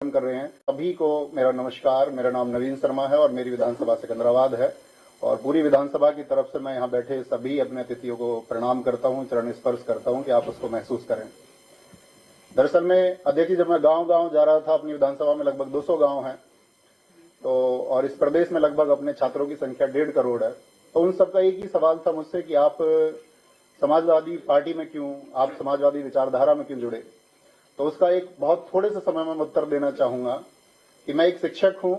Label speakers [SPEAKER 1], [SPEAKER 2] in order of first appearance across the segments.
[SPEAKER 1] कार्यक्रम कर रहे हैं। सभी को मेरा नमस्कार। मेरा नाम नवीन शर्मा है और मेरी विधानसभा सिकंदराबाद है और पूरी विधानसभा की तरफ से मैं यहाँ बैठे सभी अपने अतिथियों को प्रणाम करता हूँ, चरण स्पर्श करता हूँ कि आप उसको महसूस करें। दरअसल में देखिए, जब मैं गांव-गांव जा रहा था, अपनी विधानसभा में लगभग 200 गांव हैं, तो और इस प्रदेश में लगभग अपने छात्रों की संख्या 1.5 करोड़ है, तो उन सबका एक ही सवाल था मुझसे कि आप समाजवादी पार्टी में क्यों, आप समाजवादी विचारधारा में क्यों जुड़े। तो उसका एक बहुत थोड़े से समय में उत्तर देना चाहूंगा कि मैं एक शिक्षक हूं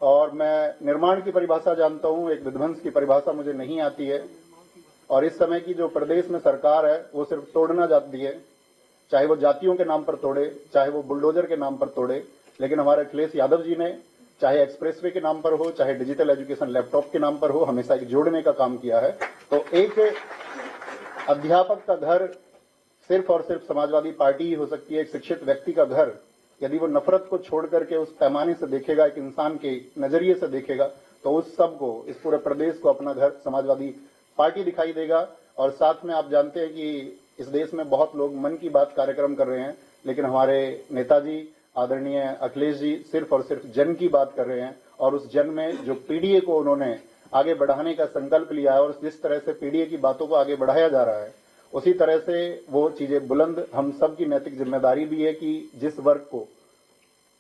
[SPEAKER 1] और मैं निर्माण की परिभाषा जानता हूं, एक विध्वंस की परिभाषा मुझे नहीं आती है। और इस समय की जो प्रदेश में सरकार है वो सिर्फ तोड़ना चाहती है, चाहे वो जातियों के नाम पर तोड़े, चाहे वो बुलडोजर के नाम पर तोड़े। लेकिन हमारे अखिलेश यादव जी ने चाहे एक्सप्रेसवे के नाम पर हो, चाहे डिजिटल एजुकेशन लैपटॉप के नाम पर हो, हमेशा एक जोड़ने का काम किया है। तो एक अध्यापक का घर सिर्फ और सिर्फ समाजवादी पार्टी ही हो सकती है। एक शिक्षित व्यक्ति का घर यदि वो नफरत को छोड़ करके उस पैमाने से देखेगा, एक इंसान के नजरिए से देखेगा, तो उस सबको, इस पूरे प्रदेश को अपना घर समाजवादी पार्टी दिखाई देगा। और साथ में आप जानते हैं कि इस देश में बहुत लोग मन की बात कार्यक्रम कर रहे हैं, लेकिन हमारे नेताजी आदरणीय अखिलेश जी सिर्फ और सिर्फ जन की बात कर रहे हैं। और उस जन में जो पीडीए को उन्होंने आगे बढ़ाने का संकल्प लिया है और जिस तरह से पीडीए की बातों को आगे बढ़ाया जा रहा है, उसी तरह से वो चीजें बुलंद हम सब की नैतिक जिम्मेदारी भी है कि जिस वर्ग को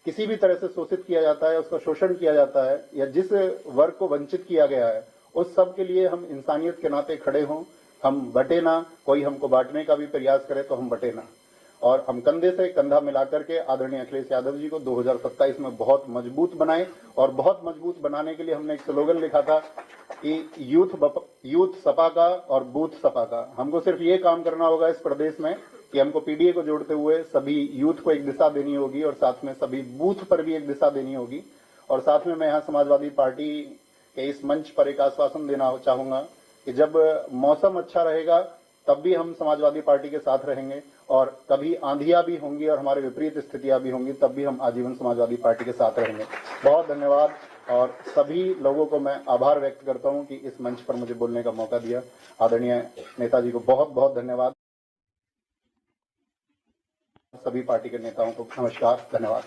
[SPEAKER 1] किसी भी तरह से शोषित किया जाता है, उसका शोषण किया जाता है, या जिस वर्ग को वंचित किया गया है, उस सब के लिए हम इंसानियत के नाते खड़े हों। हम बटे ना, कोई हमको बांटने का भी प्रयास करे तो हम बटे ना, और हम कंधे से कंधा मिलाकर के आदरणीय अखिलेश यादव जी को 2027 में बहुत मजबूत बनाए। और बहुत मजबूत बनाने के लिए हमने एक स्लोगन लिखा था कि यूथ सपा का और बूथ सपा का। हमको सिर्फ ये काम करना होगा इस प्रदेश में कि हमको पीडीए को जोड़ते हुए सभी यूथ को एक दिशा देनी होगी और साथ में सभी बूथ पर भी एक दिशा देनी होगी। और साथ में मैं यहाँ समाजवादी पार्टी के इस मंच पर एक आश्वासन देना चाहूंगा कि जब मौसम अच्छा रहेगा तब भी हम समाजवादी पार्टी के साथ रहेंगे, और कभी आंधियां भी होंगी और हमारे विपरीत स्थितियां भी होंगी, तब भी हम आजीवन समाजवादी पार्टी के साथ रहेंगे। बहुत धन्यवाद और सभी लोगों को मैं आभार व्यक्त करता हूं कि इस मंच पर मुझे बोलने का मौका दिया। आदरणीय नेताजी को बहुत बहुत धन्यवाद। सभी पार्टी के नेताओं को नमस्कार, धन्यवाद।